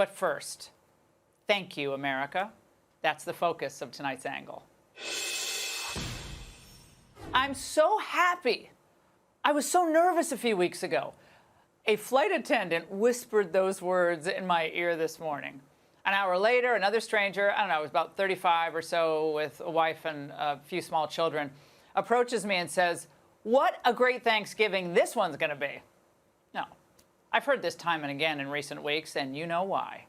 But first, thank you, America. That's the focus of tonight's angle. I'm so happy. I was so nervous a few weeks ago. A flight attendant whispered those words in my ear this morning. An hour later, another stranger, I don't know, it was about 35 or so, with a wife and a few small children, approaches me and says, "What a great Thanksgiving this one's going to be." No, I've heard this time and again in recent weeks, and you know why.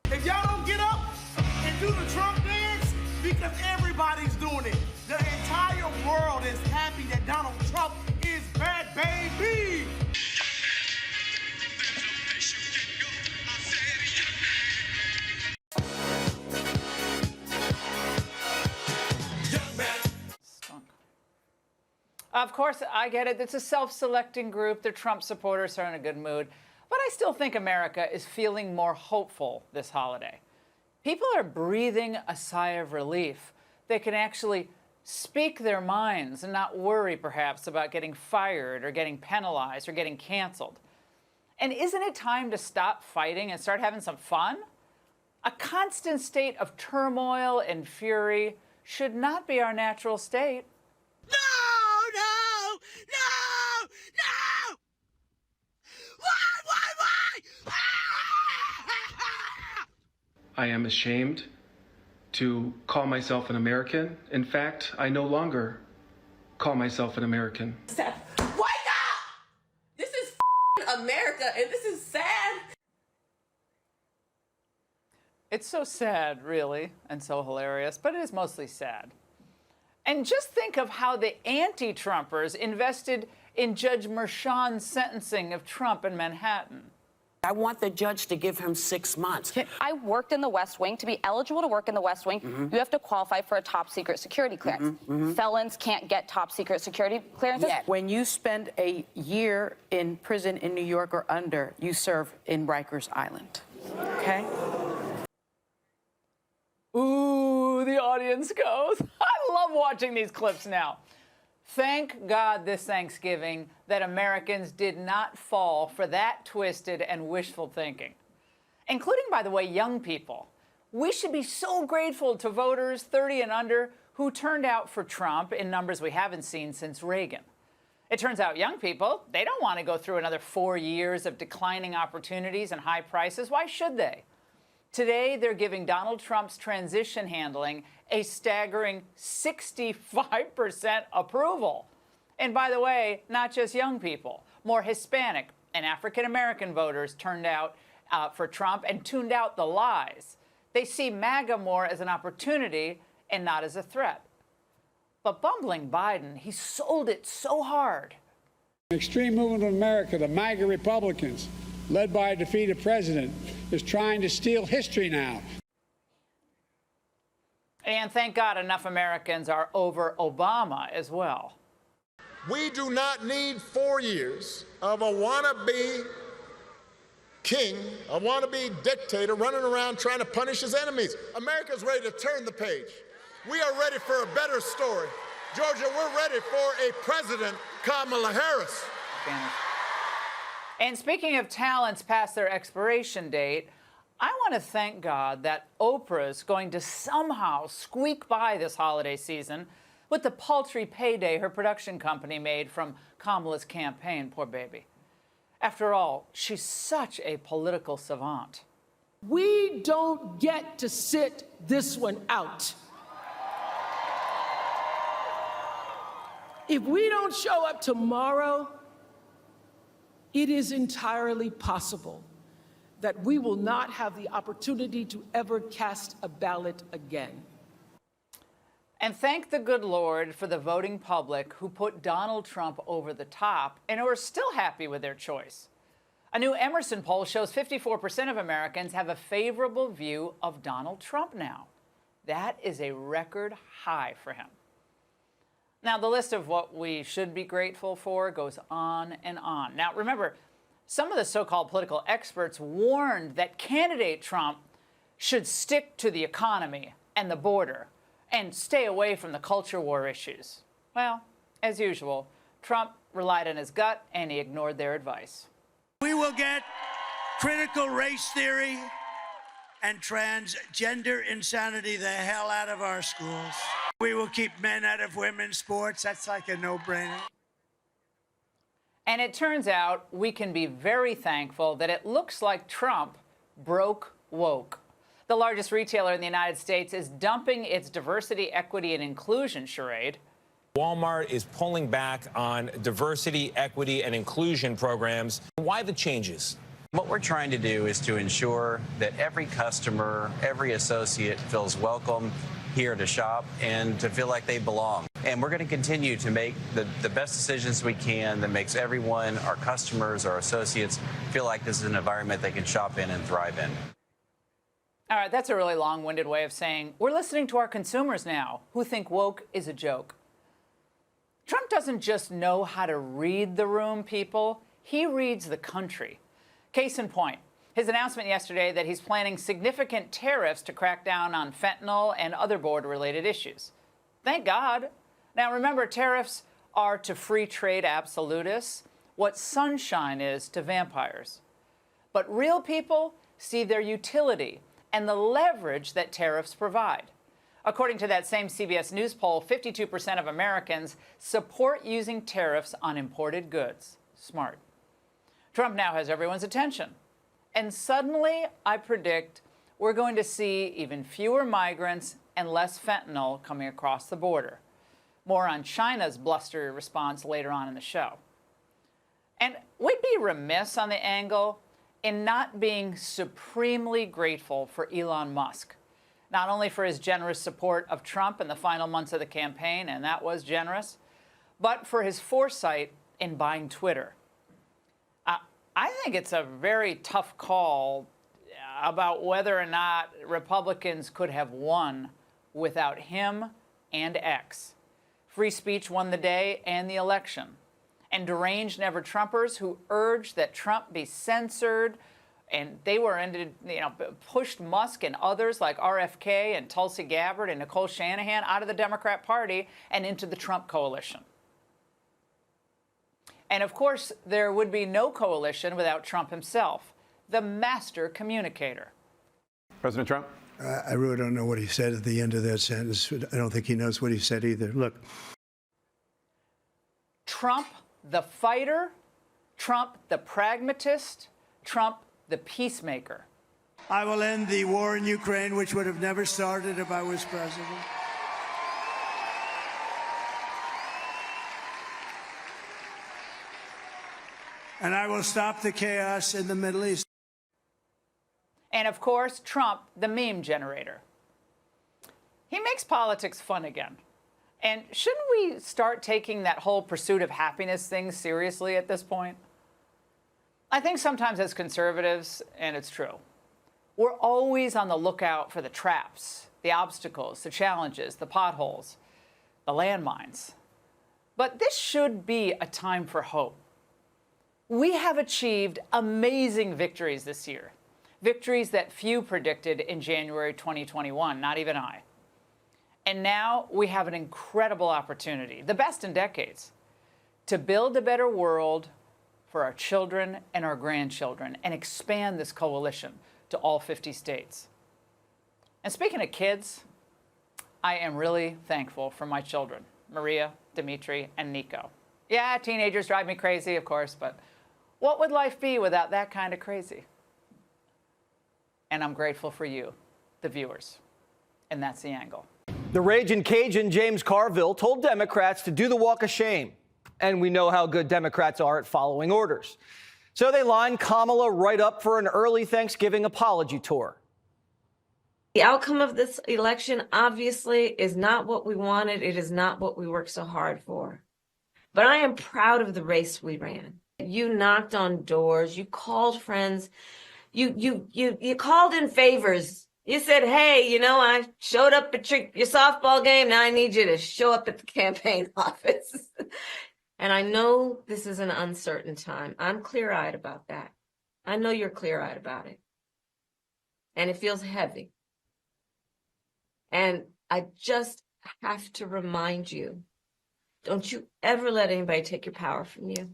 If y'all don't get up and do the Trump dance, because everybody's doing it. The entire world is happy that Donald Trump is bad, baby. Of course, I get it. It's a self-selecting group. They're Trump supporters, are in a good mood. But I still think America is feeling more hopeful this holiday. People are breathing a sigh of relief. They can actually speak their minds and not worry, perhaps, about getting fired or getting penalized or getting canceled. And isn't it time to stop fighting and start having some fun? A constant state of turmoil and fury should not be our natural state. No! Why? I am ashamed to call myself an American. In fact, I no longer call myself an American. Wake up! This is America, and this is sad. It's so sad, really, and so hilarious, but it is mostly sad. And just think of how the anti-Trumpers invested in Judge Merchan's sentencing of Trump in Manhattan. I want the judge to give him 6 months. I worked in the West Wing. To be eligible to work in the West Wing, you have to qualify for a top-secret security clearance. Felons can't get top-secret security clearances. Yeah. When you spend a year in prison in New York or under, you serve in Rikers Island, okay? Ooh, the audience goes. I love watching these clips now. Thank God this Thanksgiving that Americans did not fall for that twisted and wishful thinking, including, by the way, young people. We should be so grateful to voters 30 and under who turned out for Trump in numbers we haven't seen since Reagan. It turns out young people, they don't want to go through another 4 years of declining opportunities and high prices. Why should they? Today, they're giving Donald Trump's transition handling a staggering 65% approval. And by the way, not just young people, more Hispanic and African-American voters turned out for Trump and tuned out the lies. They see MAGA more as an opportunity and not as a threat. But bumbling Biden, he sold it so hard. An extreme movement in America, the MAGA Republicans, led by a defeated president, is trying to steal history now. And thank God enough Americans are over Obama as well. We do not need 4 years of a wannabe king, a wannabe dictator running around trying to punish his enemies. America's ready to turn the page. We are ready for a better story. Georgia, we're ready for a President Kamala Harris. And speaking of talents past their expiration date, I want to thank God that Oprah's going to somehow squeak by this holiday season with the paltry payday her production company made from Kamala's campaign, poor baby. After all, she's such a political savant. We don't get to sit this one out. If we don't show up tomorrow, it is entirely possible that we will not have the opportunity to ever cast a ballot again. And thank the good Lord for the voting public who put Donald Trump over the top and who are still happy with their choice. A new Emerson poll shows 54% of Americans have a favorable view of Donald Trump now. That is a record high for him. Now, the list of what we should be grateful for goes on and on. Now, remember, some of the so-called political experts warned that candidate Trump should stick to the economy and the border and stay away from the culture war issues. Well, as usual, Trump relied on his gut and he ignored their advice. We will get critical race theory and transgender insanity the hell out of our schools. We will keep men out of women's sports. That's like a no-brainer. And it turns out we can be very thankful that it looks like Trump broke woke. The largest retailer in the United States is dumping its diversity, equity, and inclusion charade. Walmart is pulling back on diversity, equity, and inclusion programs. Why the changes? What we're trying to do is to ensure that every customer, every associate feels welcome here to shop and to feel like they belong. And we're going to continue to make the best decisions we can that makes everyone, our customers, our associates, feel like this is an environment they can shop in and thrive in. All right, that's a really long-winded way of saying we're listening to our consumers now who think woke is a joke. Trump doesn't just know how to read the room, people. He reads the country. Case in point, his announcement yesterday that he's planning significant tariffs to crack down on fentanyl and other border-related issues. Thank God. Now, remember, tariffs are to free trade absolutists what sunshine is to vampires. But real people see their utility and the leverage that tariffs provide. According to that same CBS News poll, 52% of Americans support using tariffs on imported goods. Smart. Trump now has everyone's attention. And suddenly, I predict we're going to see even fewer migrants and less fentanyl coming across the border. More on China's blustery response later on in the show. And we'd be remiss on the angle in not being supremely grateful for Elon Musk. Not only for his generous support of Trump in the final months of the campaign, and that was generous, but for his foresight in buying Twitter. I think it's a very tough call about whether or not Republicans could have won without him and X. Free speech won the day and the election. And deranged never-Trumpers who urged that Trump be censored, and they were pushed Musk and others like RFK and Tulsi Gabbard and Nicole Shanahan out of the Democrat Party and into the Trump coalition. And of course, there would be no coalition without Trump himself, the master communicator. President Trump? I really don't know what he said at the end of that sentence. I don't think he knows what he said either. Look. Trump, the fighter, Trump, the pragmatist, Trump, the peacemaker. I will end the war in Ukraine, which would have never started if I was president. And I will stop the chaos in the Middle East. And of course, Trump, the meme generator. He makes politics fun again. And shouldn't we start taking that whole pursuit of happiness thing seriously at this point? I think sometimes as conservatives, and it's true, we're always on the lookout for the traps, the obstacles, the challenges, the potholes, the landmines. But this should be a time for hope. We have achieved amazing victories this year, victories that few predicted in January 2021, not even I. And now we have an incredible opportunity, the best in decades, to build a better world for our children and our grandchildren and expand this coalition to all 50 states. And speaking of kids, I am really thankful for my children, Maria, Dimitri, and Nico. Yeah, teenagers drive me crazy, of course, but what would life be without that kind of crazy? And I'm grateful for you, the viewers. And that's the angle. The Ragin' Cajun James Carville told Democrats to do the walk of shame. And we know how good Democrats are at following orders. So they lined Kamala right up for an early Thanksgiving apology tour. The outcome of this election obviously is not what we wanted. It is not what we worked so hard for. But I am proud of the race we ran. You knocked on doors, you called friends, you called in favors. You said, hey, I showed up at your softball game. Now I need you to show up at the campaign office. And I know this is an uncertain time. I'm clear-eyed about that. I know you're clear-eyed about it. And it feels heavy. And I just have to remind you, don't you ever let anybody take your power from you.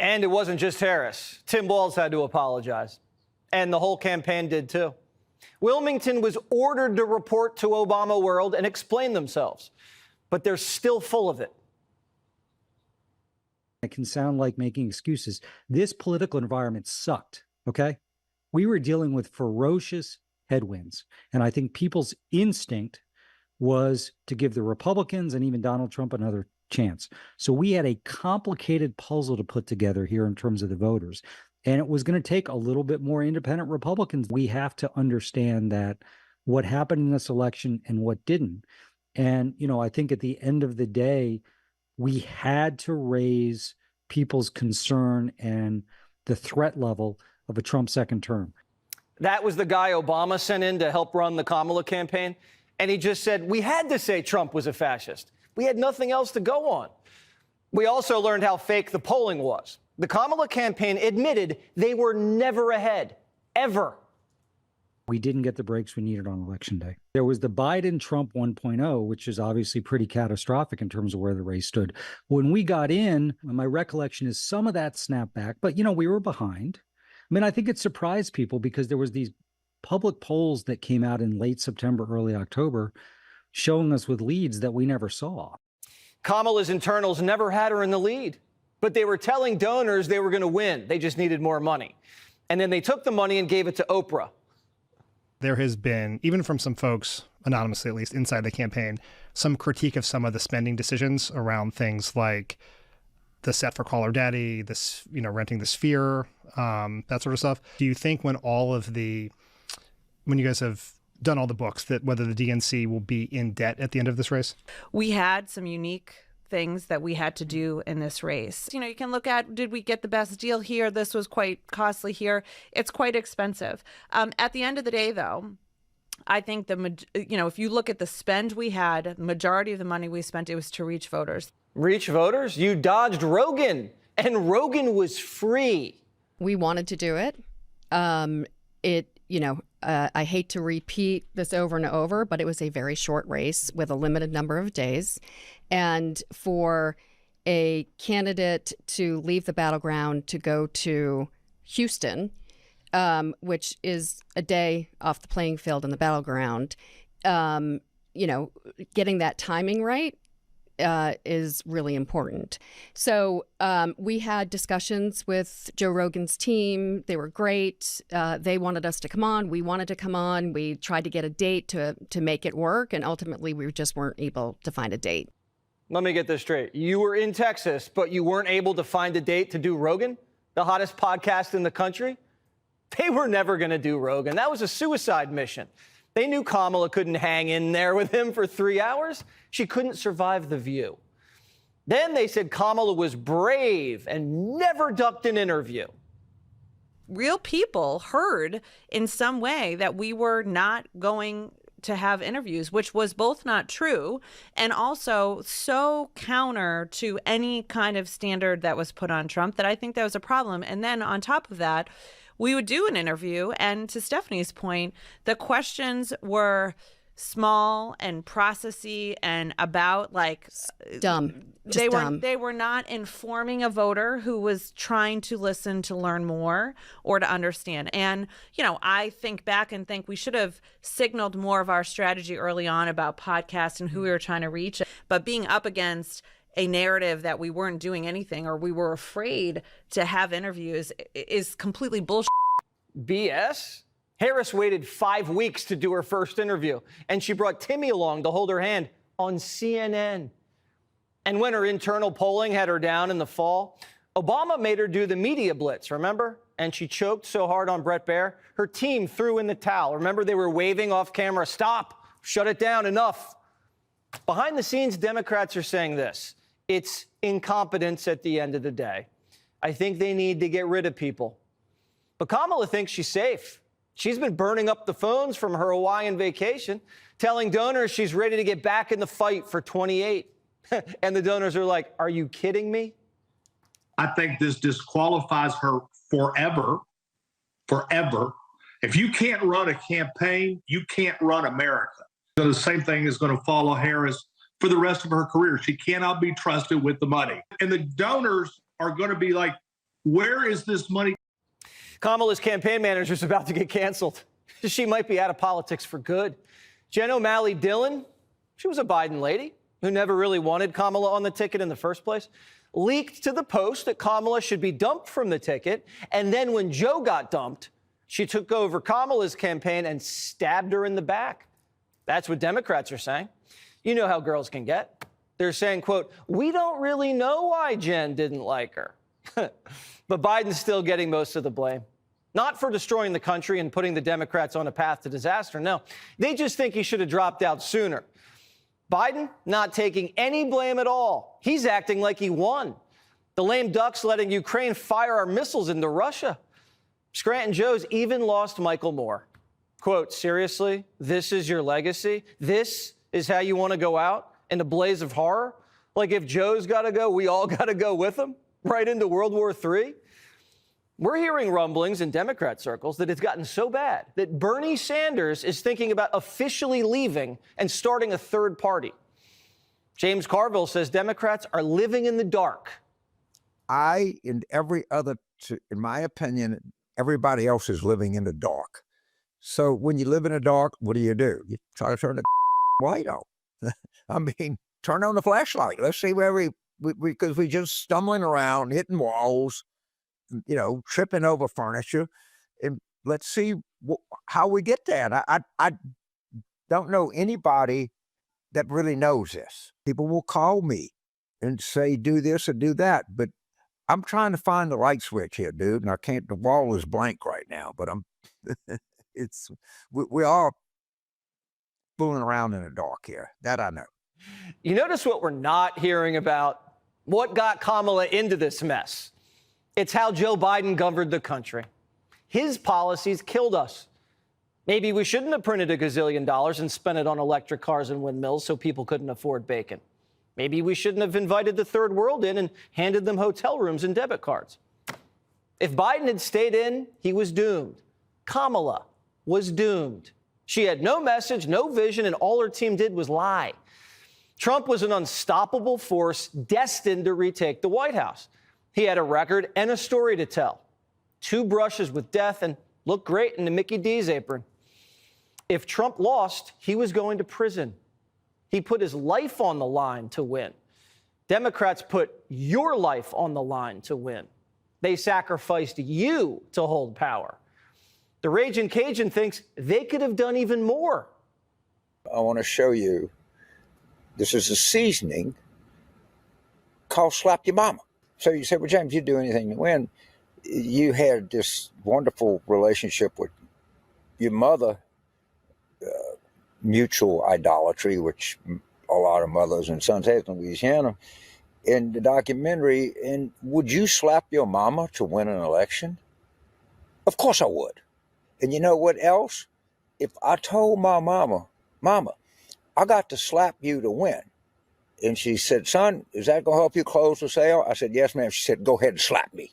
And it wasn't just Harris. Tim Walz had to apologize. And the whole campaign did too. Wilmington was ordered to report to Obama World and explain themselves, but they're still full of it. It can sound like making excuses. This political environment sucked, okay? We were dealing with ferocious headwinds, and I think people's instinct was to give the Republicans and even Donald Trump another chance. So we had a complicated puzzle to put together here in terms of the voters, and it was going to take a little bit more independent Republicans. We have to understand that what happened in this election and what didn't. And, you know, I think at the end of the day, we had to raise people's concern and the threat level of a Trump second term. That was the guy Obama sent in to help run the Kamala campaign. And he just said, we had to say Trump was a fascist. We had nothing else to go on. We also learned how fake the polling was. The Kamala campaign admitted they were never ahead, ever. We didn't get the breaks we needed on Election Day. There was the Biden-Trump 1.0, which is obviously pretty catastrophic in terms of where the race stood. When we got in, my recollection is some of that snapped back, but, you know, we were behind. I mean, I think it surprised people because there was these public polls that came out in late September, early October, showing us with leads that we never saw. Kamala's internals never had her in the lead, but they were telling donors they were going to win. They just needed more money. And then they took the money and gave it to Oprah. There has been, even from some folks, anonymously at least, inside the campaign, some critique of some of the spending decisions around things like the set for Call Her Daddy, this, you know, renting the Sphere, that sort of stuff. Do you think when you guys have done all the books, that whether the DNC will be in debt at the end of this race? We had some unique things that we had to do in this race. You know, you can look at, did we get the best deal here? This was quite costly here. It's quite expensive. At the end of the day, though, I think if you look at the spend we had, majority of the money we spent, it was to reach voters. Reach voters? You dodged Rogan, and Rogan was free. We wanted to do it. I hate to repeat this over and over, but it was a very short race with a limited number of days. And for a candidate to leave the battleground to go to Houston, which is a day off the playing field in the battleground, getting that timing right is really important. So we had discussions with Joe Rogan's team. They were great. They wanted us to come on. We wanted to come on. We tried to get a date to make it work, and ultimately we just weren't able to find a date. Let me get this straight. You were in Texas, but you weren't able to find a date to do Rogan, the hottest podcast in the country? They were never going to do Rogan. That was a suicide mission. They knew Kamala couldn't hang in there with him for 3 hours. She couldn't survive The View. Then they said Kamala was brave and never ducked an interview. Real people heard in some way that we were not going to have interviews, which was both not true and also so counter to any kind of standard that was put on Trump that I think that was a problem. And then on top of that, we would do an interview, and to Stephanie's point, the questions were small and processy and about dumb. They were not informing a voter who was trying to listen to learn more or to understand. And, I think back and think we should have signaled more of our strategy early on about podcasts and who we were trying to reach. But being up against a narrative that we weren't doing anything or we were afraid to have interviews is completely bullshit. BS? Harris waited 5 weeks to do her first interview, and she brought Timmy along to hold her hand on CNN. And when her internal polling had her down in the fall, Obama made her do the media blitz, remember? And she choked so hard on Bret Baier, her team threw in the towel. Remember, they were waving off camera, stop, shut it down, enough. Behind the scenes, Democrats are saying this: it's incompetence at the end of the day. I think they need to get rid of people. But Kamala thinks she's safe. She's been burning up the phones from her Hawaiian vacation, telling donors she's ready to get back in the fight for 28. And the donors are like, are you kidding me? I think this disqualifies her forever. Forever. If you can't run a campaign, you can't run America. So the same thing is going to follow Harris for the rest of her career. She cannot be trusted with the money. And the donors are going to be like, where is this money? Kamala's campaign manager is about to get canceled. She might be out of politics for good. Jen O'Malley Dillon, she was a Biden lady who never really wanted Kamala on the ticket in the first place, leaked to the Post that Kamala should be dumped from the ticket. And then when Joe got dumped, she took over Kamala's campaign and stabbed her in the back. That's what Democrats are saying. You know how girls can get. They're saying, quote, we don't really know why Jen didn't like her. But Biden's still getting most of the blame. Not for destroying the country and putting the Democrats on a path to disaster. No, they just think he should have dropped out sooner. Biden not taking any blame at all. He's acting like he won. The lame ducks letting Ukraine fire our missiles into Russia. Scranton Joe's even lost Michael Moore. Quote, seriously, this is your legacy? This is how you want to go out in a blaze of horror? Like if Joe's got to go, we all got to go with him? Right into World War III? We're hearing rumblings in Democrat circles that it's gotten so bad that Bernie Sanders is thinking about officially leaving and starting a third party. James Carville says Democrats are living in the dark. In my opinion, everybody else is living in the dark. So when you live in the dark, what do? You try to turn the light on. I mean, turn on the flashlight. Let's see where because we just stumbling around, hitting walls, tripping over furniture, and let's see how we get there. I don't know anybody that really knows this. People will call me and say, do this or do that, but I'm trying to find the light switch here, dude, and I can't. The wall is blank right now, but we are fooling around in the dark here. That I know. You notice what we're not hearing about? What got Kamala into this mess? It's how Joe Biden governed the country. His policies killed us. Maybe we shouldn't have printed $1 gazillion and spent it on electric cars and windmills so people couldn't afford bacon. Maybe we shouldn't have invited the third world in and handed them hotel rooms and debit cards. If Biden had stayed in, he was doomed. Kamala was doomed. She had no message, no vision, and all her team did was lie. Trump was an unstoppable force destined to retake the White House. He had a record and a story to tell. 2 brushes with death and looked great in the Mickey D's apron. If Trump lost, he was going to prison. He put his life on the line to win. Democrats put your life on the line to win. They sacrificed you to hold power. The Ragin' Cajun thinks they could have done even more. I want to show you. This is a seasoning called Slap Your Mama. So you say, well, James, you'd do anything to win. You had this wonderful relationship with your mother, mutual idolatry, which a lot of mothers and sons have in Louisiana, in the documentary. And would you slap your mama to win an election? Of course I would. And you know what else? If I told my mama, I got to slap you to win. And she said, son, is that going to help you close the sale? I said, yes, ma'am. She said, go ahead and slap me.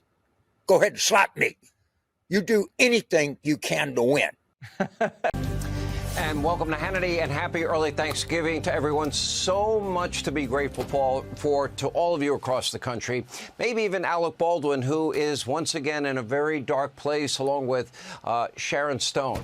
Go ahead and slap me. You do anything you can to win. And welcome to Hannity and happy early Thanksgiving to everyone. So much to be grateful for to all of you across the country. Maybe even Alec Baldwin, who is once again in a very dark place, along with Sharon Stone.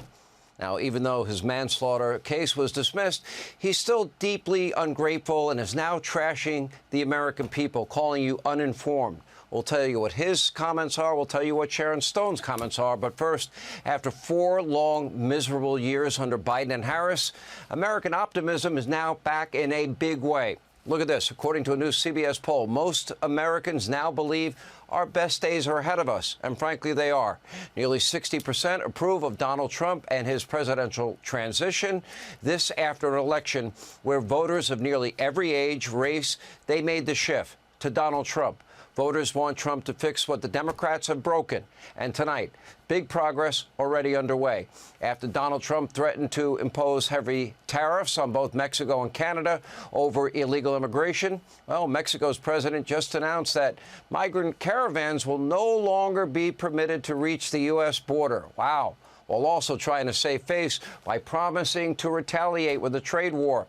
Now, even though his manslaughter case was dismissed, he's still deeply ungrateful and is now trashing the American people, calling you uninformed. We'll tell you what his comments are. We'll tell you what Sharon Stone's comments are. But first, after 4 long, miserable years under Biden and Harris, American optimism is now back in a big way. Look at this. According to a new CBS poll, most Americans now believe our best days are ahead of us, and frankly, they are. Nearly 60% approve of Donald Trump and his presidential transition. This after an election where voters of nearly every age, race, they made the shift to Donald Trump. Voters want Trump to fix what the Democrats have broken. And tonight, big progress already underway. After Donald Trump threatened to impose heavy tariffs on both Mexico and Canada over illegal immigration, well, Mexico's president just announced that migrant caravans will no longer be permitted to reach the U.S. border. Wow. While also trying to save face by promising to retaliate with a trade war.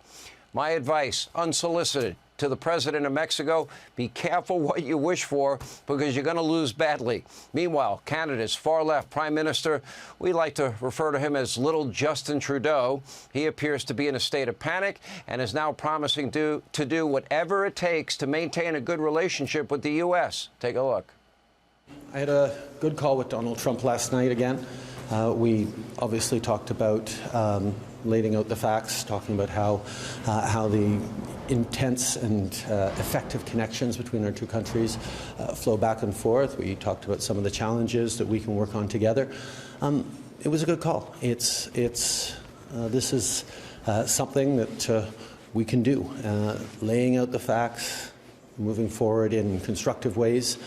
My advice, unsolicited, to the president of Mexico, be careful what you wish for because you're going to lose badly. Meanwhile, Canada's far-left prime minister, we like to refer to him as little Justin Trudeau. He appears to be in a state of panic and is now promising to do whatever it takes to maintain a good relationship with the U.S. Take a look. I had a good call with Donald Trump last night again. We obviously talked about laying out the facts, talking about how the intense and effective connections between our two countries flow back and forth. We talked about some of the challenges that we can work on together. It was a good call. This is something that we can do, laying out the facts, moving forward in constructive ways.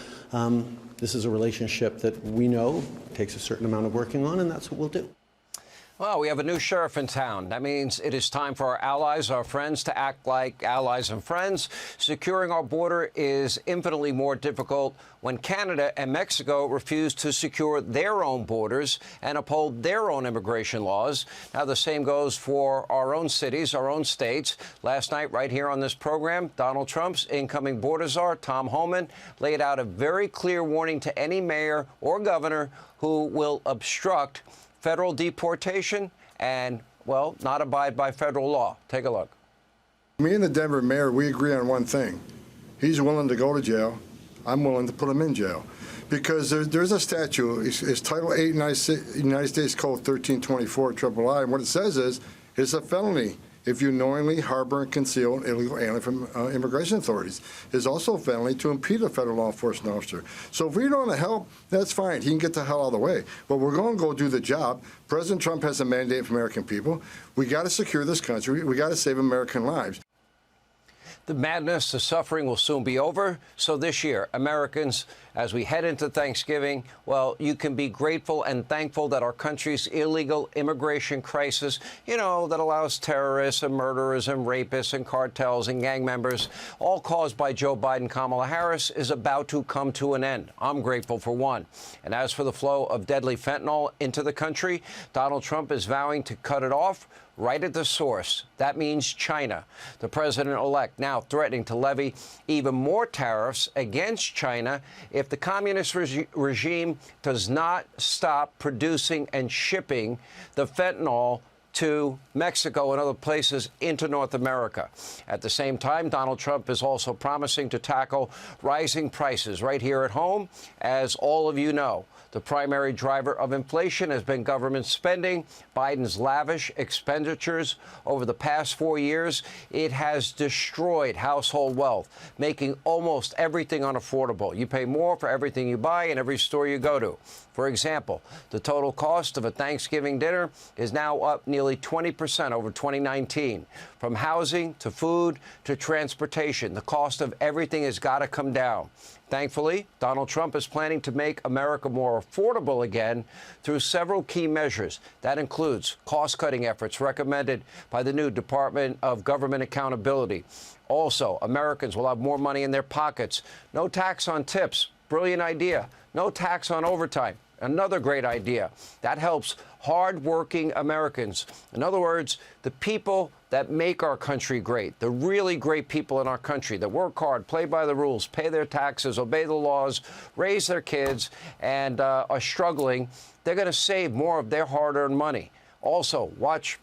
This is a relationship that we know takes a certain amount of working on, and that's what we'll do. Well, we have a new sheriff in town. That means it is time for our allies, our friends, to act like allies and friends. Securing our border is infinitely more difficult when Canada and Mexico refuse to secure their own borders and uphold their own immigration laws. Now, the same goes for our own cities, our own states. Last night, right here on this program, Donald Trump's incoming border czar, Tom Homan, laid out a very clear warning to any mayor or governor who will obstruct federal deportation and, well, not abide by federal law. Take a look. Me and the Denver mayor, we agree on one thing. He's willing to go to jail. I'm willing to put him in jail. Because there's a statute, it's Title 8 United States Code 1324 III, and what it says is, it's a felony if you knowingly harbor and conceal an illegal alien from immigration authorities. It's also a felony to impede a federal law enforcement officer. So if we don't want to help, that's fine. He can get the hell out of the way. But we're going to go do the job. President Trump has a mandate for American people. We got to secure this country. We got to save American lives. The madness, the suffering will soon be over. So this year, Americans, as we head into Thanksgiving, well, you can be grateful and thankful that our country's illegal immigration crisis, that allows terrorists and murderers and rapists and cartels and gang members, all caused by Joe Biden, Kamala Harris, is about to come to an end. I'm grateful for one. And as for the flow of deadly fentanyl into the country, Donald Trump is vowing to cut it off right at the source. That means China. The president-elect now threatening to levy even more tariffs against China if the communist regime does not stop producing and shipping the fentanyl to Mexico and other places into North America. At the same time, Donald Trump is also promising to tackle rising prices right here at home. As all of you know, the primary driver of inflation has been government spending. Biden's lavish expenditures over the past 4 years, it has destroyed household wealth, making almost everything unaffordable. You pay more for everything you buy in every store you go to. For example, the total cost of a Thanksgiving dinner is now up nearly 20% over 2019. From housing to food to transportation, the cost of everything has got to come down. Thankfully, Donald Trump is planning to make America more affordable again through several key measures. That includes cost-cutting efforts recommended by the new Department of Government Accountability. Also, Americans will have more money in their pockets. No tax on tips. Brilliant idea. No tax on overtime. Another great idea. That helps hard-working Americans. In other words, the people that make our country great, the really great people in our country that work hard, play by the rules, pay their taxes, obey the laws, raise their kids, and are struggling, they're going to save more of their hard-earned money. Also, watch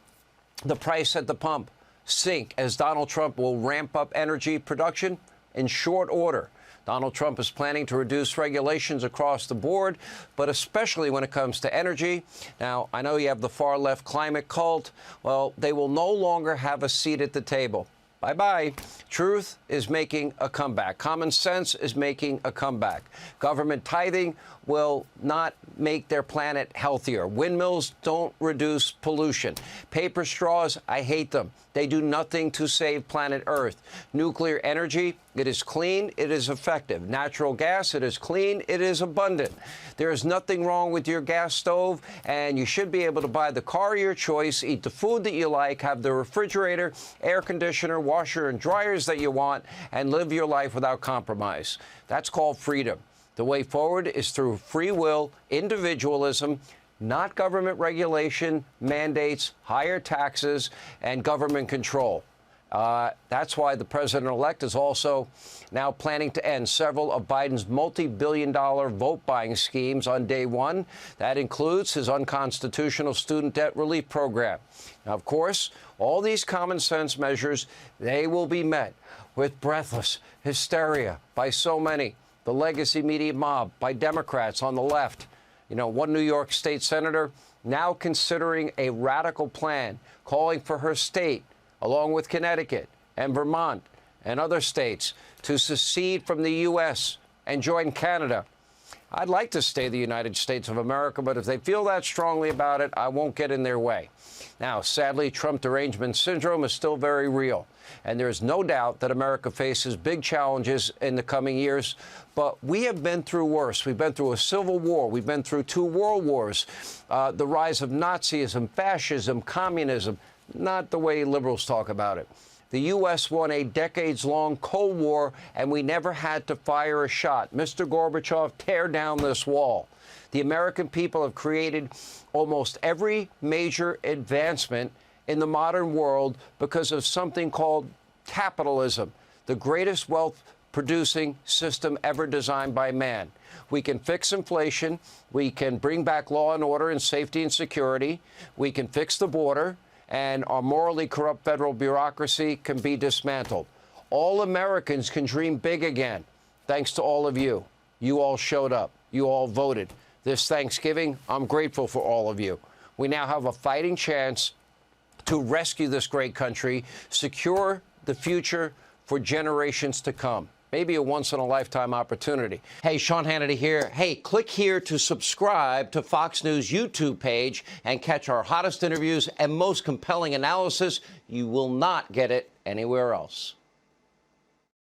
the price at the pump sink as Donald Trump will ramp up energy production in short order. Donald Trump is planning to reduce regulations across the board, but especially when it comes to energy. Now, I know you have the far-left climate cult. Well, they will no longer have a seat at the table. Bye-bye. Truth is making a comeback. Common sense is making a comeback. Government tithing will not make their planet healthier. Windmills don't reduce pollution. Paper straws, I hate them. They do nothing to save planet Earth. Nuclear energy, it is clean, it is effective. Natural gas, it is clean, it is abundant. There is nothing wrong with your gas stove, and you should be able to buy the car of your choice, eat the food that you like, have the refrigerator, air conditioner, washer, and dryers that you want, and live your life without compromise. That's called freedom. The way forward is through free will, individualism, not government regulation, mandates, higher taxes, and government control. That's why the president-elect is also now planning to end several of Biden's multi-billion-dollar vote-buying schemes on day one. That includes his unconstitutional student debt relief program. Now, of course, all these common-sense measures, they will be met with breathless hysteria by so many. The legacy media mob, by Democrats on the left. You know, one New York state senator now considering a radical plan, calling for her state, along with Connecticut and Vermont and other states, to secede from the U.S. and join Canada. I'd like to stay the United States of America, but if they feel that strongly about it, I won't get in their way. Now, sadly, Trump derangement syndrome is still very real, and there's no doubt that America faces big challenges in the coming years, but we have been through worse. We've been through a civil war. We've been through 2 world wars, the rise of Nazism, fascism, communism, not the way liberals talk about it. The U.S. won a decades-long Cold War, and we never had to fire a shot. Mr. Gorbachev, tear down this wall. The American people have created almost every major advancement in the modern world because of something called capitalism, the greatest wealth-producing system ever designed by man. We can fix inflation. We can bring back law and order and safety and security. We can fix the border, and our morally corrupt federal bureaucracy can be dismantled. All Americans can dream big again, thanks to all of you. You all showed up. You all voted. This Thanksgiving, I'm grateful for all of you. We now have a fighting chance to rescue this great country, secure the future for generations to come. Maybe a once-in-a-lifetime opportunity. Hey, Sean Hannity here. Hey, click here to subscribe to Fox News YouTube page and catch our hottest interviews and most compelling analysis. You will not get it anywhere else.